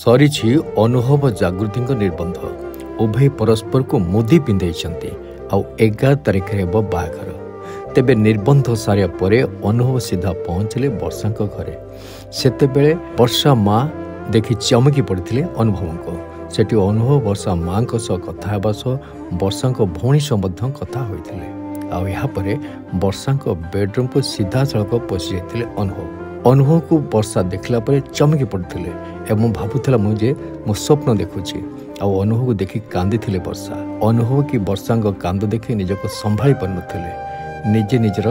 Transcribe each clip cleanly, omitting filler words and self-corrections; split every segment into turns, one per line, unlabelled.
सरी अनुभव जागृति निर्बंध उभय परस्पर को मुदी पिंधे 11 तारिख बाहाघर तेबे निर्बंध सारिया परे अनुभव सीधा पहुंचले वर्षा घरे सेते बेले वर्षा माँ देखि चमकी पड़ते अनुभव को सेठी अनुभव वर्षा माँ कथा हेबा वर्षा भौणी कथा होते आपर वर्षा बेडरूम को सीधा सड़क पशि जाते अनुभव को वर्षा देखला परे चमकी पड़ते एवं भावुला मुझे मो स्वप्न देखुची अनुभव को देखि कांदी थिले वर्षा अनुभव की वर्षा कांद देखि निजक संभाली पार नथिले निजे निजर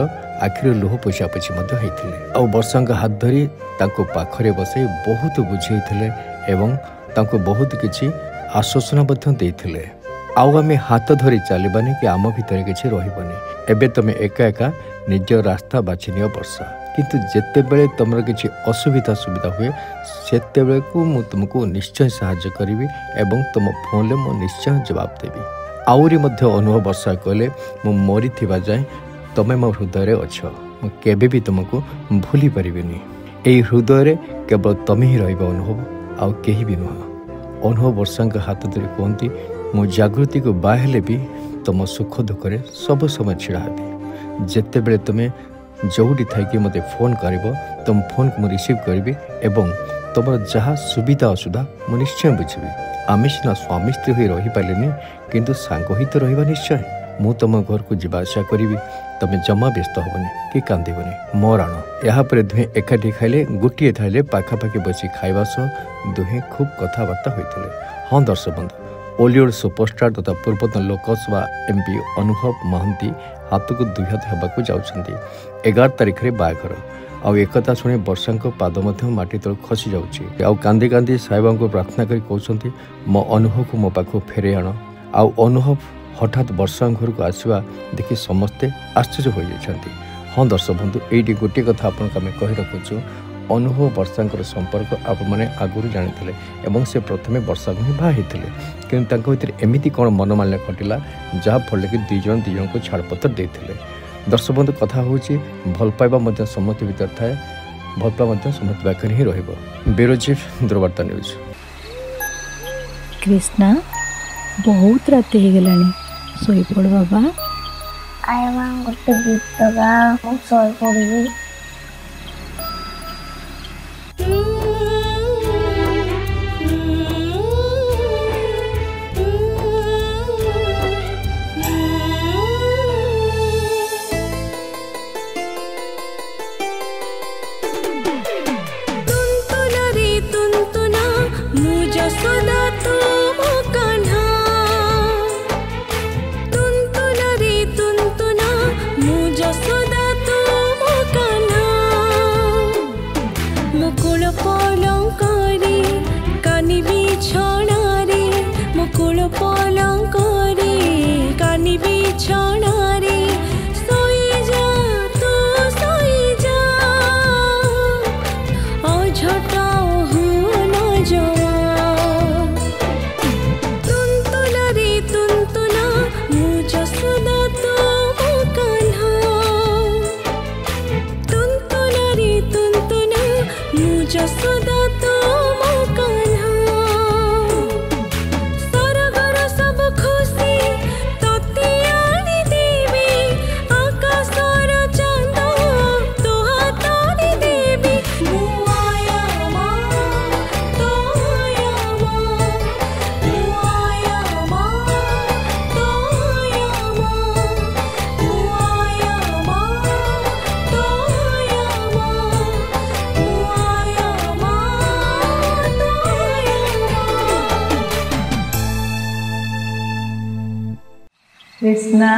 आखिर लुह पोछा पोछि मध्य होइथिले वर्षा हाथ धरी ताको पाखरे बसई बहुत बुझेइथिले एवं ताको बहुत किछि आश्वासन मध्य देइथिले आमे हाथ धरी चलबानी कि आम भितर किछि रहिबनी एबे तमे एका एका निज रास्ता बाछि नियो वर्षा किंतु जेते बेले तुमर किछि असुविधा सुविधा हुए सेते बेले को मु तुमको निश्चय सहायता करिवि एवं तुम फोन ले मो निश्चय जवाब देबी आउरी मध्य अनुभव वर्षा कहले मु मरी थिबा जाय तमे मो हृदय रे अछ मु केबे भी तुमको भूली परिबेनी एई हृदय रे केवल तमे ही रहइबा अनुभव आउ केही भी नुह अनुभव वर्षा हाथ धरी कहती मो जागृति को बाहेले भी तुम सुख दुख रे सब समय छिड़ा हेबी जेते बेले तुमे जोड़ी थी मते फोन कर तुम फोन को रिसीव करी एवं तुम जहाँ सुविधा असुविधा मुझे निश्चय बुझी आम सीना स्वामी स्त्री हो रही पारे किंतु सांग ही तो रहा निश्चय मु तुम घर को जावासा करी तुम जमा व्यस्त हेबनी कि कांदबनी मोर आण यापर दुहे एकाठी खाइले गोटे थाइले पाखापाखि बसी खाइबा सह दुहे खूब कथबार्ता होते हाँ दर्शक बंधु ओलिउड सुपरस्टार तथा पूर्वतन लोकसभा एमपी अनुभव महांती हाथ को 2 हाथ होगा जाउछंती 11 तारिख रे बाहाघर आउ एकता शुणी वर्षा पाद माटी तल खसी जाउछि आउ कांदी कांदी साईबा को प्रार्थना करी कहउछंती मो अनुभव को मो पाखो फेरे आण आउ अनुभव हठात वर्षा घर को आसवा देखि समस्ते आश्चर्य हो जाइछंती हाँ दर्शक बंधु एटी गोटे कथा आपन आमे कहि रखुछु अनुभव वर्षा संपर्क आप मैंने आगुरी जानी एवं से प्रथमे वर्षा को ही बाहर कि भर एमती कौन मनमालिन्य घटला जहाँफल कि दुई जन को छाड़पत्र देते दर्शक बंधु कथा हूँ भल पाइबा समस्त भीतर थाए भल पाइबा समस्त पाखे ही ब्यूरो चीफ ध्रुवार्ता न्यूज।
कृष्णा बहुत रात हो गलानी सोई पड़ बाबा
आय मां गोटे गीत गा मु सोई पड़ी
कृष्णा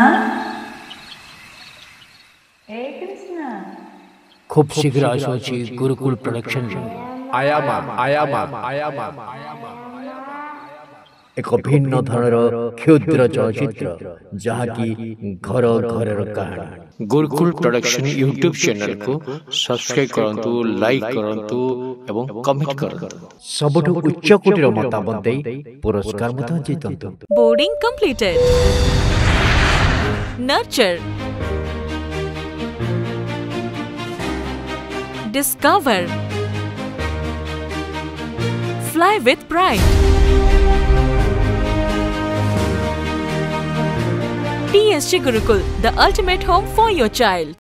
ए कृष्णा
खूब शीघ्र आसुची गुरुकुल प्रोडक्शन एक भिन्न धरणर क्षुद्र चलचित्र जहाँकि घर घर कहानी
गुरुकुल प्रोडक्शन यूट्यूब चैनल को सब्सक्राइब करंतु लाइक करंतु एवं कमेंट करंतु
सबुठु उच्च कोटिर मतामत देई पुरस्कार मत जीतंतु।
Boarding completed nurture discover Fly with pride. TSG Gurukul, the ultimate home for your child.